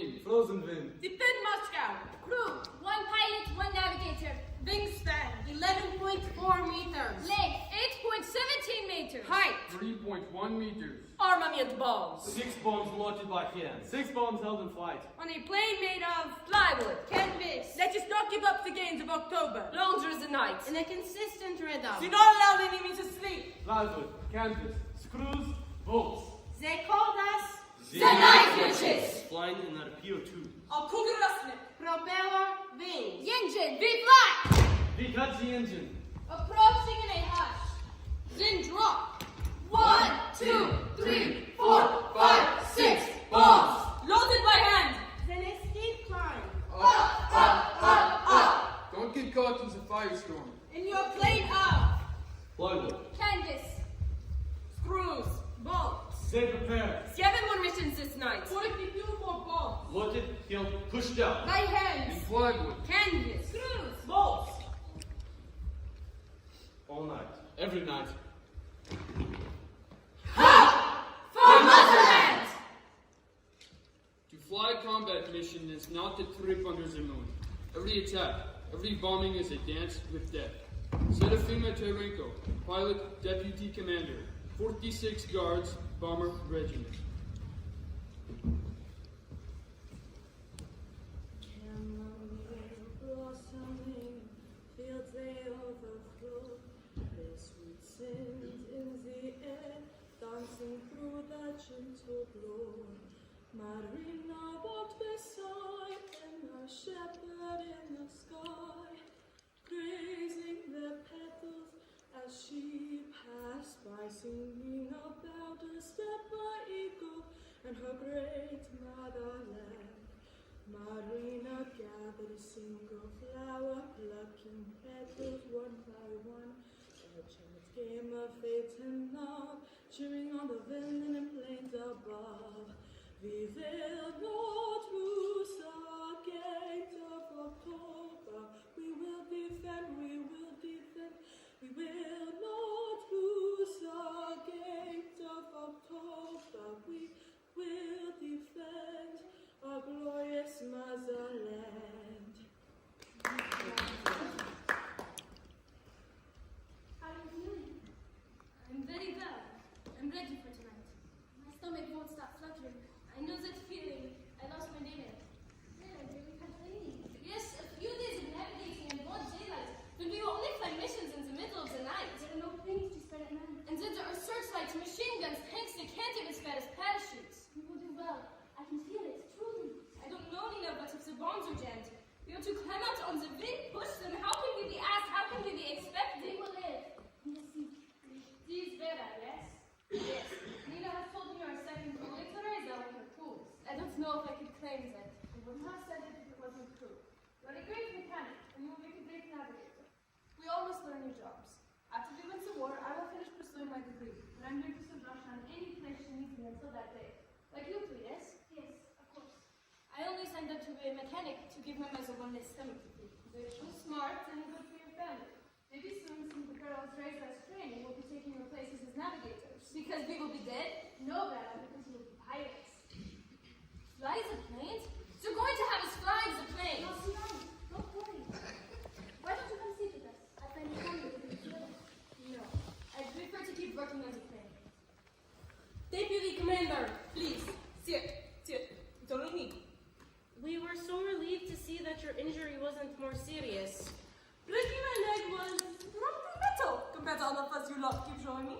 speed? Frozen wind. Defend Moscow. Crew, 1 pilot, 1 navigator. Wingspan, 11.4 meters. Length, 8.17 meters. Height, 3.1 meters. armament bombs. 6 bombs loaded by hand. 6 bombs held in flight. On a plane made of plywood. Canvas. Let us not give up the gains of October. Longer the night. And a consistent rhythm. Do not allow the enemy to sleep. Plywood, canvas, screws, bolts. They called us The Night Witches. Flying in our PO2. Akugrasnik. Propeller, wings. Engine, we fly. We cut the engine. Approaching in a hush. Then drop. 1, 2, 3, 4, 5, 6 bombs. Loaded by hand. Then a steep climb. Don't get caught in the firestorm. In your plane up. Plywood. Canvas. Screws, bolts. Stay prepared. 7 more missions this night. 42 more bombs. Loaded, held, pushed out. By In hands. plywood. Canvas. Screws. Bolts. All night. Every night. For Motherland. To fly a combat mission is not the trip under the moon. Every attack, every bombing is a dance with death. Serafima Terenko, pilot, deputy commander, 46 Guards, Bomber Regiment. Blossoming, fields they overflow, their sweet scent in the air, dancing through the gentle glow. Marina walked beside him, a shepherd in the sky, grazing the petals as she passed by, singing about a steppe eagle and her great motherland. Marina gathered a single flower, plucking petals one by one. A chance game of fate and love, cheering on the villain and plains above. We will not lose the gate of October. We will defend, we will defend. We will not lose the gate of October. We will defend our glorious motherland. How are you feeling? I'm very well. I'm ready for tonight. My stomach won't stop fluttering. I know that feeling. I lost my dinner. Yeah, during Kathleen. Yes, a few days of navigating in broad daylight. But we will only fly missions in the middle of the night. There are no planes to spread at night. And then there are searchlights, machine guns, tanks that can't even spread as parachutes. We will do well. I can feel it, truly. I don't know, Nina, but if the bombs are jammed, we have to climb out on the wind, push them. How can we be asked? How can we be expected? We will live. We will see. This Vera, yes? Yes. Nina has told me you are second only to Teresa with her tools. I don't know if I could claim that. I would not have said it if it wasn't true. You are a great mechanic, and you will make a great navigator. We all must learn new jobs. After we win the war, I will finish pursuing my degree, but I'm going to serve Russia on any place she needs me until that day. Like you two, yes? Yes, of course. I only signed up to be a mechanic to give my mother one less stomach to feed. They're so smart and good for your family. Maybe soon some of the girls raised as training will be taking your places as navigators. Because we will be dead? No, Bella, because we will be pirates. Fly the planes? You're going to have us fly the planes! No, Simone, don't worry. Why don't you come sit with us? I find it funny with you. No, I'd prefer to keep working on the plane. Deputy Commander, please. Sit. It's only me. We were so relieved to see that your injury wasn't more serious. Breaking my leg was rather little compared to all the fuss you lot keep showing me.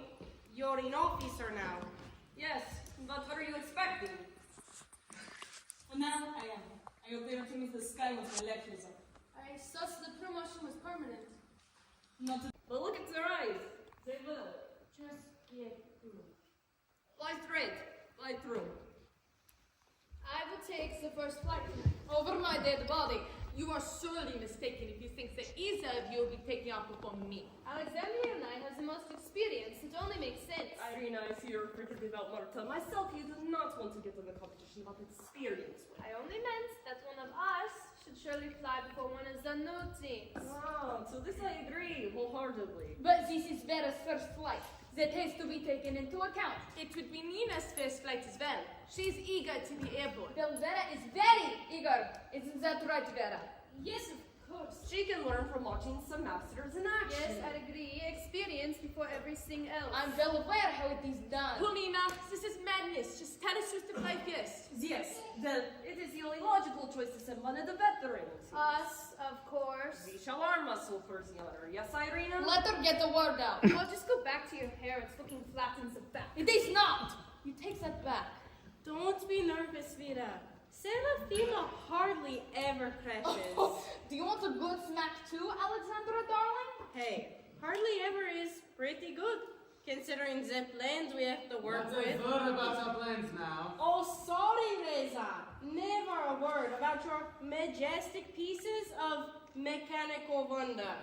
You're an officer now. Yes, but what are you expecting? For now, I am. I will clear to meet the sky with my leg is up. I sussed the promotion was permanent. Not to... But look at their eyes. They will. Just get through. Fly straight. Fly through. I will take the first flight tonight. Over my dead body. You are surely mistaken if you think that either of you will be taking up upon me. Alexandria and I have the most experience. It only makes sense. Irina, I see you're freaking about Marta. Myself, you do not want to get in the competition about experience. I only meant that one of us should surely fly before one of the new teams. Wow, to this I agree wholeheartedly. But this is Vera's first flight. That has to be taken into account. It would be Nina's first flight as well. She's eager to be airborne. Well, Vera is very eager. Isn't that right, Vera? Yes, of course. She can learn from watching some masters in action. Yes, I agree. Experience before everything else. I'm well aware how it is done. Polina, this is madness. Just tell us who's to fly first. Yes, then it is the only logical choice to send one of the veterans. Us, of course. We shall arm muscle first, Yonder. Yes, Irina? Let her get the word out. Well, just go back to your hair. It's looking flat in the back. It is not. You take that back. Don't be nervous, Vera. Serafima hardly ever crashes. Do you want a good snack too, Alexandra, darling? Hey, hardly ever is pretty good, considering the plans we have to work Not a with. word about our plans now. Oh, sorry, Reza. Never a word about your majestic pieces of mechanical wonder.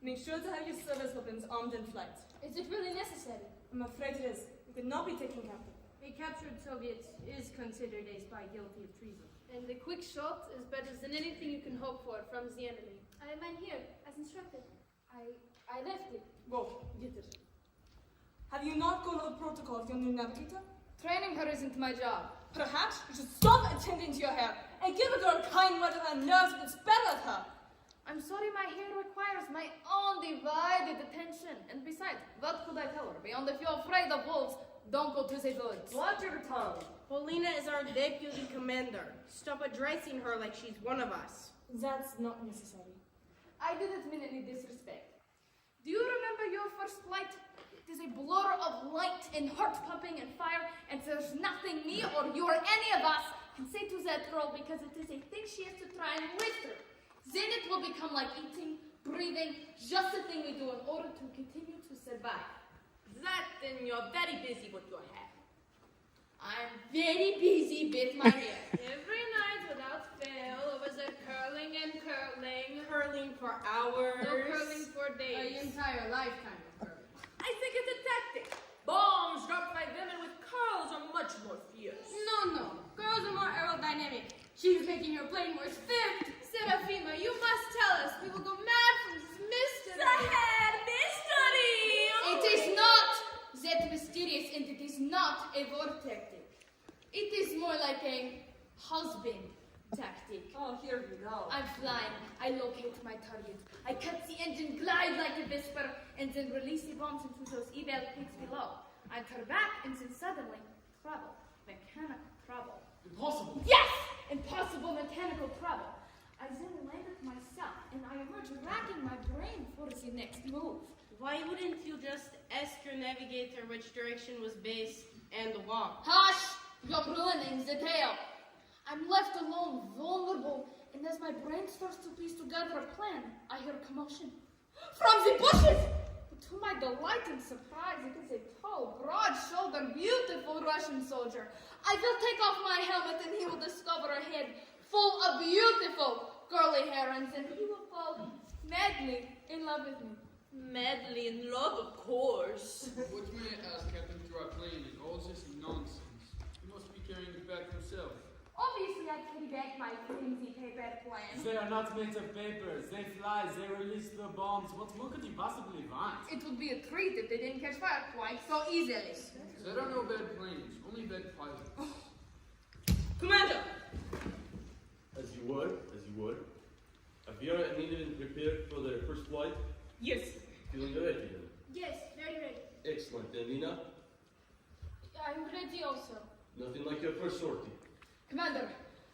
Make sure to have your service weapons armed in flight. Is it really necessary? I'm afraid it is. You could not be taken captive. A captured Soviet is considered a spy guilty of treason. And a quick shot is better than anything you can hope for from the enemy. I am here, as instructed. I left it. Go, get it. Have you not gone over protocol with your new navigator? Training her isn't my job. Perhaps you should stop attending to your hair and give a girl kind words and nerves that spell at her. I'm sorry, my hair requires my own divided attention. And besides, what could I tell her? Beyond if you're afraid of wolves, don't go to the woods. Watch your tongue. Polina is our deputy commander. Stop addressing her like she's one of us. That's not necessary. I didn't mean any disrespect. Do you remember your first flight? It is a blur of light and heart pumping and fire, and there's nothing me or you or any of us can say to that girl because it is a thing she has to try and live through. Then it will become like eating, breathing, just a thing we do in order to continue to survive. That, then you're very busy with your hair. I'm very busy with my hair. Every night without fail, over the curling and curling. Curling for hours. No curling for An days. entire lifetime of curling. I think it's a tactic. Bombs dropped by women with curls are much more fierce. No. Girls are more aerodynamic. She's making your plane more stiff. Serafima, you must tell us. We will go mad from this mystery. mystery! It is not that mysterious, and it is not a war tactic. It is more like a husband tactic. Oh, here we go. I'm flying. I locate my target. I cut the engine, glide like a whisper, and then release the bombs into those evil pigs below. I turn back, and then suddenly, trouble. Mechanical trouble. Impossible. Yes! Impossible mechanical trouble. I then land it myself, and I emerge racking my brain for the next move. Why wouldn't you just ask your navigator which direction was base and walk? Hush! You're ruining the tale. I'm left alone, vulnerable, and as my brain starts to piece together a plan, I hear a commotion. From the bushes! But to my delight and surprise, it is a tall, broad-shouldered, beautiful Russian soldier. I will take off my helmet, and he will discover a head full of beautiful curly herons, and he will fall madly in love with me. Madly in love, of course. What you may ask Captain to our plane is all this nonsense. You must be carrying it back yourself. Obviously, I carry back my flimsy paper plan. They are not made of papers. They fly. They release the bombs. What more could you possibly want? It would be a treat if they didn't catch fire quite so easily. There are no bad planes, only bad pilots. Commander! As you would. Avira and Nina prepared for their first flight. Yes. Feeling ready then? Yes, very ready. Excellent. And Nina, I'm ready also. nothing like your first sortie. Commander,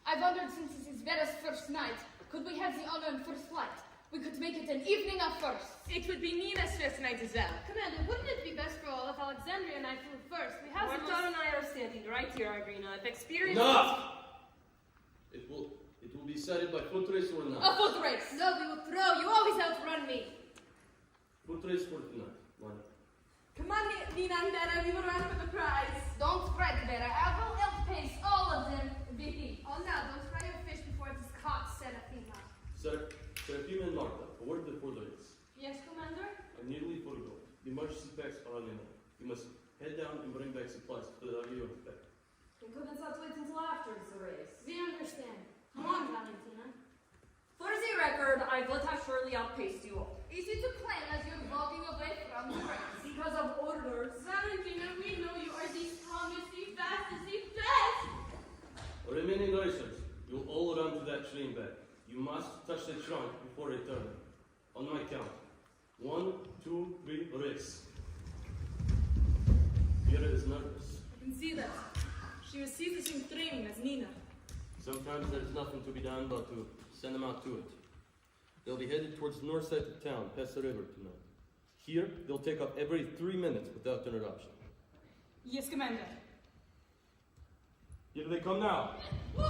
I've wondered since this is Vera's first night, could we have the honor and first flight? We could make it an evening of first. It would be Nina's first night as well. Commander, wouldn't it be best for all if Alexandria and I flew first? We have Marta and I are standing right here, Irina. If experience... Enough! It will be decided by foot race or A not. foot race. No, we will throw. You always outrun me. Foot race for tonight. Line up. Come on, Nina and Vera, we will run for the prize. Don't fret, Vera. I will outpace all of them, VP. Oh no, don't fry your fish before it is caught, Serafima. Serafima and Marta, a word before the race. Yes, Commander? I nearly forgot. The emergency packs are on the line. You must head down and bring back supplies for the avion pack. We couldn't not wait until after the race. We understand. Come on, Valentina. For the record, I would have surely outpaced you all. Easy to claim as you're walking away from the race. Because of orders. Valentina, we know you are the strongest, the fastest, the best. remaining racers, you'll all run to that train back. You must touch the trunk before returning. On my count. 1, 2, 3, race. Vera is nervous. I can see that. She receives the same training as Nina. Sometimes there's nothing to be done but to send them out to it. They'll be headed towards the north side of town, past the river tonight. Here, they'll take off every 3 minutes without interruption. Yes, Commander. Here they come now. Woo!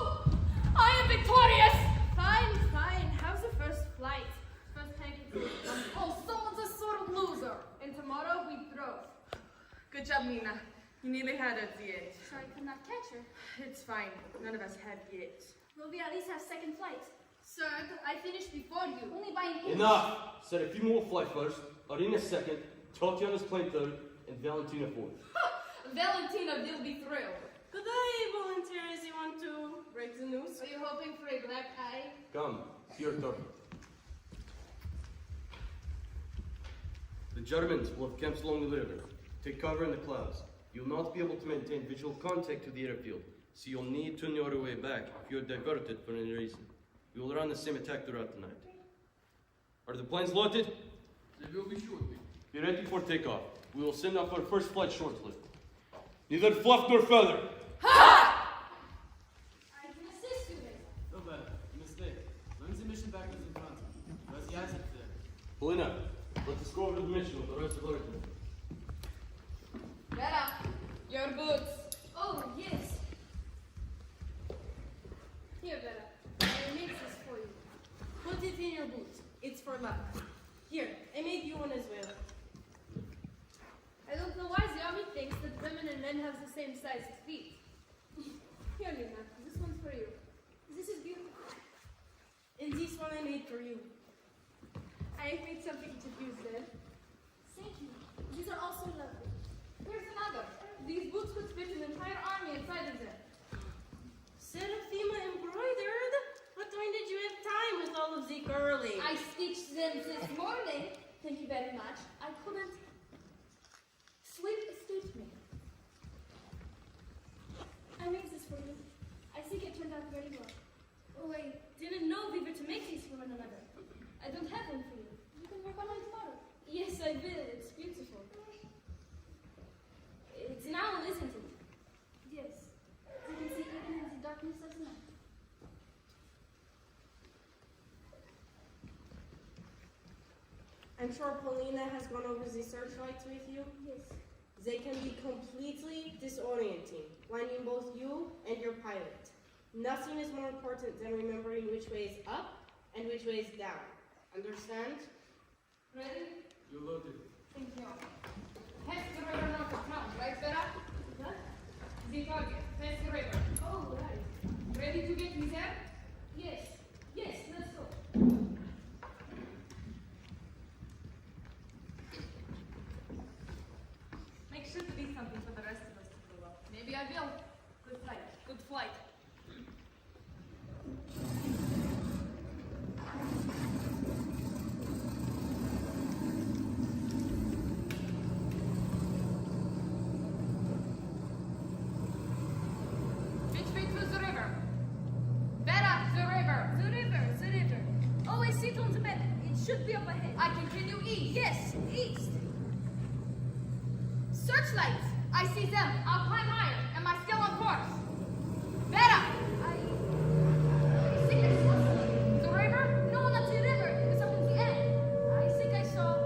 I am victorious! Fine, fine. How's the first flight? First pancake. Oh, someone's a sort of loser. And tomorrow we drove. Good job, Nina. You nearly had her at the end. Sorry, could not catch her. It's fine. None of us have yet. Will we at least have second flight? Third, I finished before you. Only by an inch. Enough! Said if you will fly first, Arena second, Tatiana's plane third, and Valentina fourth. Valentina will be thrilled. Could I volunteer as you want to break the news? Are you hoping for a black eye? Come, see your turn. The Germans will have camps along the river. Take cover in the clouds. You'll not be able to maintain visual contact to the airfield, so you'll need to know your way back if you're diverted for any reason. We will run the same attack throughout the night. Are the planes loaded? They will be shortly. Be ready for takeoff. We will send off our first flight shortly. Neither fluff nor feather. I can assist you with. No better. Mistake. Learn the mission backwards in front. Where's the asset there? Polina, let us go over the mission with the rest of our team. Vera, your boots. Oh, yes. Here, Vera. I made this for you. Put it in your boot. It's for luck. Here, I made you one as well. I don't know why the army thinks that women and men have the same sized feet. Here, Nina. This one's for you. This is beautiful. And this one I made for you. I made something to use then. Thank you. These are also lovely. Here's another. These boots could fit an entire army inside of them. Seraphima embroidered? What time did you have time with all of the girling? I stitched them this morning. Thank you very much. I couldn't. Sleep escaped me. I made this for you. I think it turned out very well. Oh, I didn't know we were to make these for one another. I don't have one for you. You can work on mine tomorrow. Yes, I will. It's beautiful. It's now, isn't it? Yes. You can see even in the darkness of the night. I'm sure Paulina has gone over the searchlights with you. Yes. They can be completely disorienting, blinding both you and your pilot. Nothing is more important than remembering which way is up and which way is down. Understand? Ready? You loaded. Thank you. Pass the river north of town, right, Vera? What? The target. Pass the river. Oh, right. Ready to get me there? Yes. Yes, let's go. Make sure to leave something for the rest of us to go up. Maybe I will. Good flight. Good flight. Which way to the river? Vera, the river. The river, the river. Oh, I see it on the map. It should be up ahead. I continue east. Yes, east. Searchlights. I see them. I'll climb higher. Am I still on course? Vera! I think I saw something. The river? No, not the river. It was up in the end. I think I saw.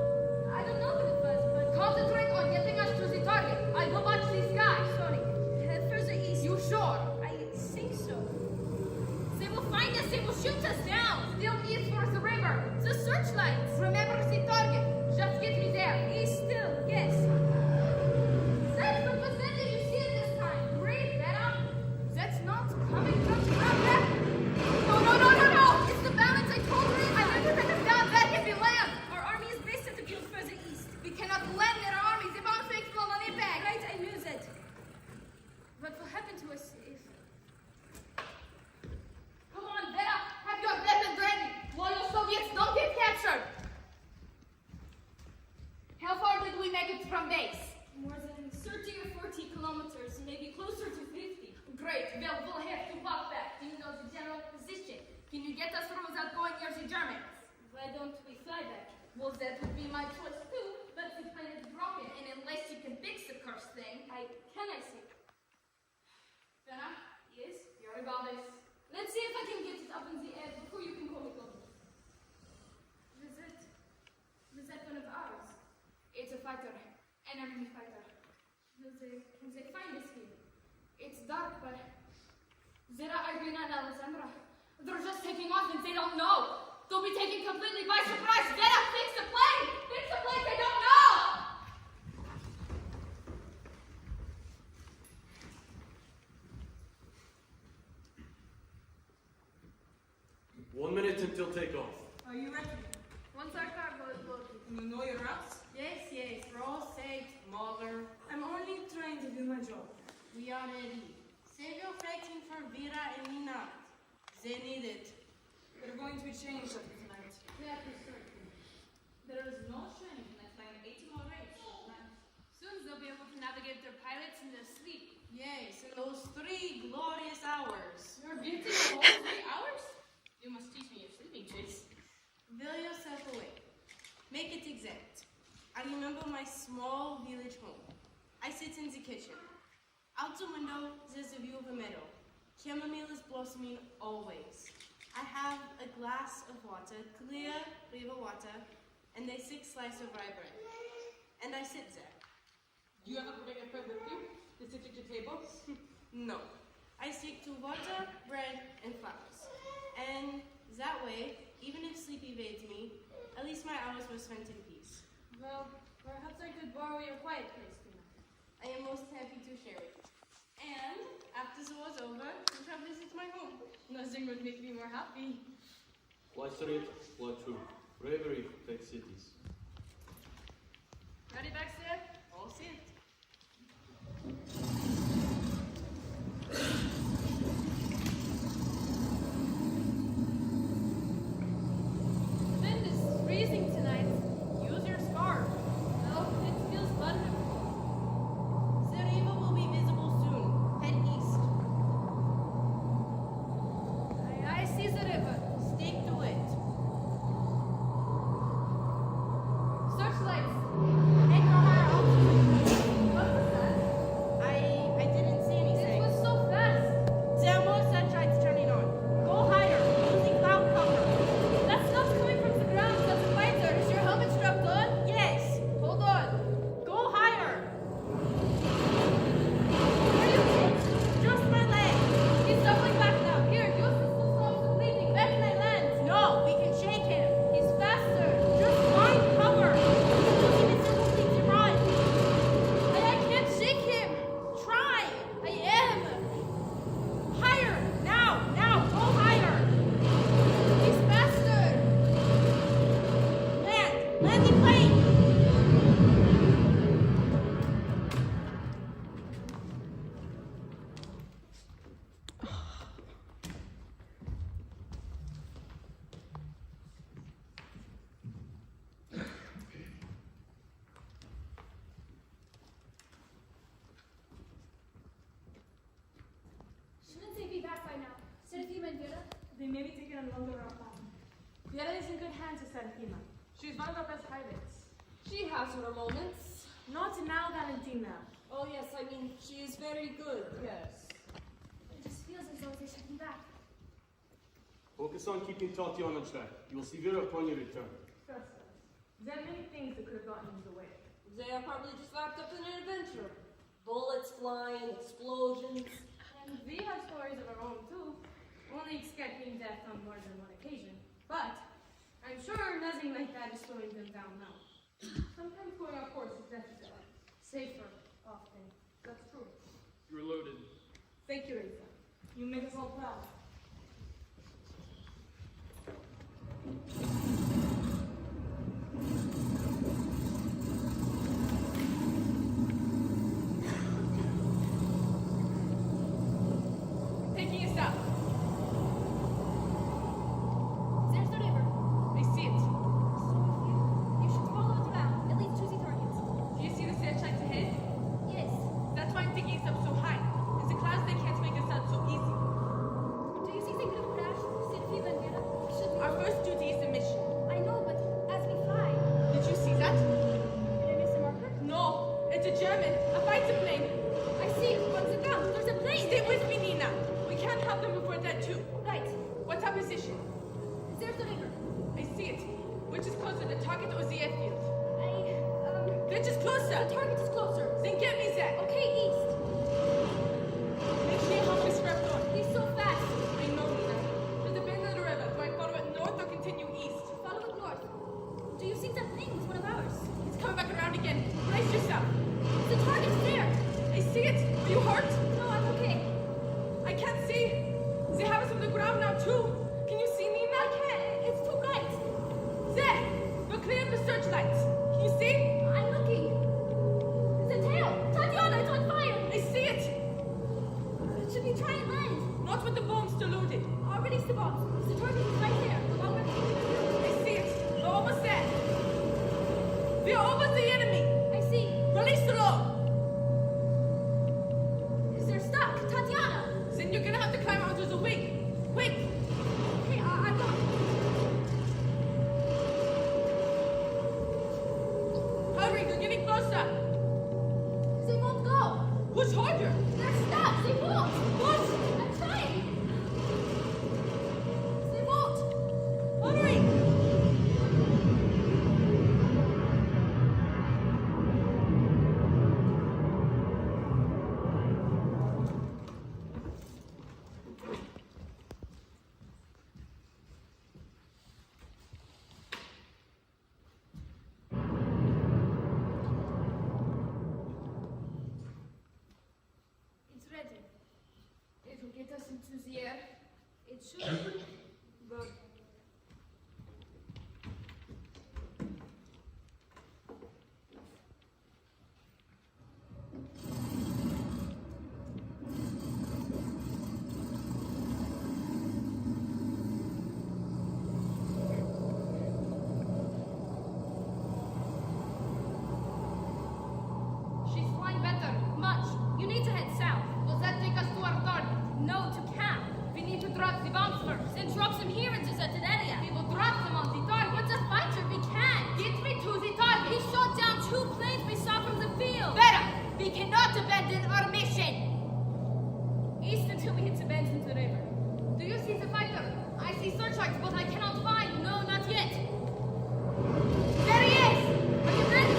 I don't know what it was, but Concentrate on getting us to the target. I will watch the sky. sorry. Further east. You sure? I think so. They will find us. They will shoot us down. Still east for the river. The searchlights. Remember the target. Just get me there. East still. Yes. That's the vicinity you see it this time. bloodthirsty Germans. Why don't we fly back? Well, that would be my choice too, but the plane is broken, and unless you can fix the cursed thing, Can I see? Fenna, Yes? you're about this. Let's see if I can get it up in the air before you can call it over. Is that one of ours? It's a fighter, an enemy fighter. Can they find us here? It's dark, but Zira, Irina, and Alessandra, they're just taking off and they don't know. They'll be taken completely by surprise. Vera, fix the plane! Fix the plane, they don't know! 1 minute until takeoff. Are you ready? Once our cargo is loaded. You know your routes? Yes, we're all set, mother. I'm only trying to do my job. We are ready. Save your fighting for Vera and Nina. They need it. We're going to be changed tonight. That is certain. There is no training in that plane 8 more rates. Soon they'll be able to navigate their pilots in their sleep. Yes, in those 3 glorious hours. You're getting the whole 3 hours? You must teach me your sleeping tricks. Veil yourself away. Make it exact. I remember my small village home. I sit in the kitchen. Out the window, there's a view of a meadow. Chamomile is blossoming always. I have a glass of water, clear river water, and a 6 slices of rye bread. And I sit there. Do you ever bring a friend with you to sit at your table? No. I stick to water, bread, and flowers. And that way, even if sleep evades me, at least my hours were spent in peace. Well, perhaps I could borrow your quiet place tonight. I am most happy to share it. And after the war's over, you shall visit my home. Nothing would make me more happy. Fly straight, fly true. Bravery takes cities. Ready back there? All set. The wind is freezing tonight. Use your scarf. No, it feels wonderful. The river will be visible soon. Head east. I see the river. Stick to it. Searchlights. Head no higher altitude. What was that? I didn't see It anything. was so fast. There are more searchlights turning on. Go higher, using cloud cover. That stuff's coming from the ground. That's a fighter. Is your helmet strapped on? Yes. Hold on. Go higher. Where are you hit? Just my leg. He's doubling back now. Here, use this to stop the bleeding. Back and I land. No, we can shake him. He's faster. Just find cover. Using invisibility to run. I can't shake him. Try. I am. Higher. Now, go higher. He's faster. Landing plane. Shouldn't they be back by now? Seraphima and Vera? They may be taking a longer route back. Vera is in good hands with Seraphima. She's one of our best pilots. She has her moments. Not now, Valentina. Oh yes, I mean, she is very good, yes. It just feels as though they should be back. Focus on keeping Tatiana on track. You will see Vera upon your return. Trust us. There are many things that could have gotten in the way. They are probably just wrapped up in an adventure. Bullets flying, explosions. And we have stories of our own too. Only escaping death on more than one occasion. But I'm sure nothing like that is slowing them down now. Sometimes going off course is necessary. Safer, often. That's true. You're loaded. Thank you, Rita. You make us all proud. Taking a stop. There's the river. I see it. You should follow it around. At least choose the targets. Do you see the searchlights ahead? Yes. That's why I'm taking us up so high. In the clouds, they can't make us out so easy. we try and land? Not with the bombs still loaded. I'll release the bombs. The target is right there, along with I see it. We're almost there. We are over the enemy. I see. Release the load. They're stuck. Tatiana! Then you're gonna have to climb onto the wing. Quick. Hey, I'm not. Hurry, they're getting closer. They won't go. Push harder. They're stuck. They won't. Push. I'm trying. They won't. Hurry. It's ready. It will get us into the air. It should. Good. She's flying better. Much. You need to head south. Will that take us to our target? No, to camp. We need to drop the bombs first. Then drop them here in deserted area. We will drop them on the target. What's a fighter? We can. Get me to the target. He shot down 2 planes we saw from the field. Better. We cannot abandon our mission. East until we hit the bend in the river. Do you see the fighter? I see searchlights, but I cannot find. No, not yet. There he is! Are you ready?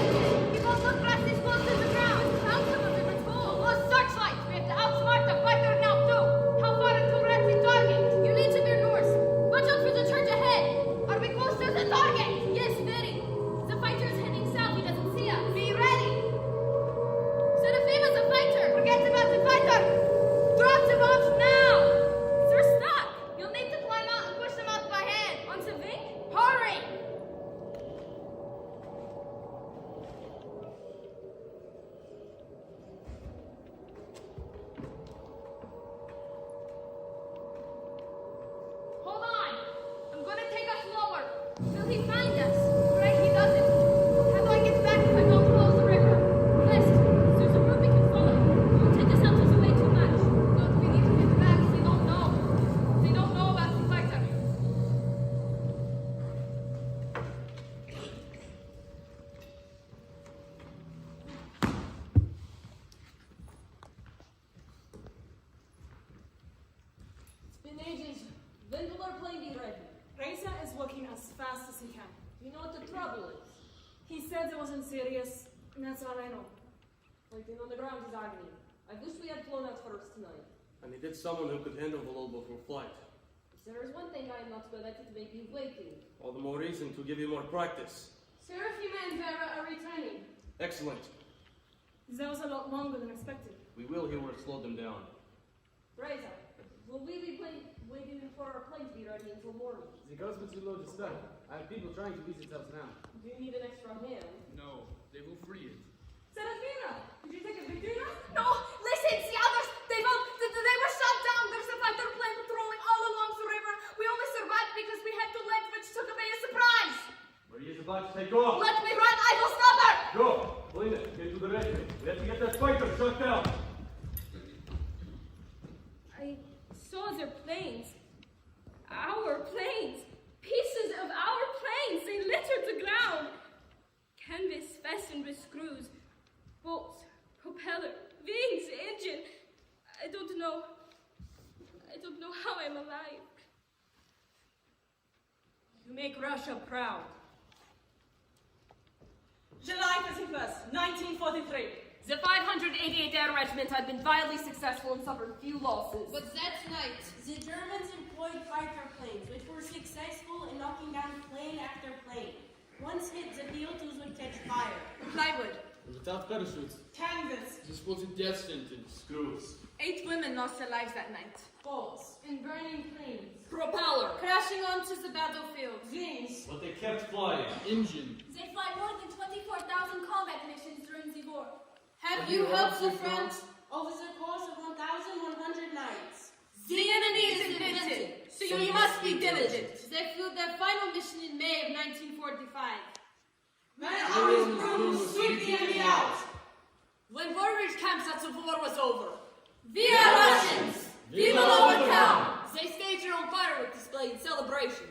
He won't look past this close to the ground. Found some of them at home. Lost searchlights. We have to outsmart the fighter now, too. How far until we're at the target? You need to veer north. Watch out for the church ahead. Are we close to the target? Yes, very. The fighter is heading south. He doesn't see us. Be ready. Seraphina's a fighter. Forget about the fighter. Drop the bombs now. They're stuck. You'll need to climb out and push them out by hand. On the wing? Hurry. Hold on! I'm gonna take us lower. Will he find us? Right, he doesn't. How do I get back if I don't close the river? West. There's a route we can follow. It won't take us out of the way too much. But we need to get back. They don't know. They don't know about the fighter. It's been ages. When will our plane be ready? Reza is working as fast as he can. You know what the trouble is? He said it wasn't serious, and that's all I know. Fighting on the ground is agony. I wish we had flown out first tonight. I needed someone who could handle the load before flight. If there is one thing I am not good at, it may be waiting. All the more reason to give you more practice. Seraphina and Vera are returning. Excellent. That was a lot longer than expected. We will hear what slowed them down. Reza, will we be waiting for our plane to be ready until morning? The girls will load the stuff. I have people trying to visit us now. Do you need an extra hand? No, they will free it. Seraphina, did you take a victory lap? No, listen, the others, they were shot down. There's a fighter plane patrolling all along the river. We only survived because we had to land, which took away a surprise. Maria is about to take off. Let me run, I will stop her. Go! Polina, get to the rescue. We have to get that fighter shut down. I saw their planes. Our planes. Pieces of our planes. They littered the ground. Canvas fastened with screws. Bolts, propeller, wings, engine. I don't know how I'm alive. You make Russia proud. July 31st, 1943. The 588th Air Regiment had been wildly successful and suffered few losses. But that night, the Germans employed fighter planes, which were successful in knocking down plane after plane. Once hit, the VO2s would catch fire. Plywood. Without parachutes. Canvas. This was a death sentence. Screws. 8 women lost their lives that night. Bolts. And burning planes. Propeller. Crashing onto the battlefield. Wings. But they kept flying. Engine. They fly more than 24,000 combat missions during the war. Have you helped the front over the course of 1,109? repented, so you must be diligent. They flew their final mission in May of 1945. Sweep the enemy out! When warriors camped that the war was over, Viva Russians! we will overcome! They staged their own firework display in celebration.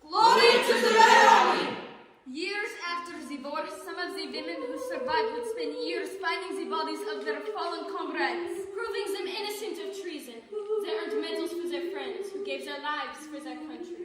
Glory to the Red Army! Years after the war, some of the women who survived would spend years finding the bodies of their fallen comrades, Proving them innocent of treason. They earned medals for their friends who gave their lives for their country.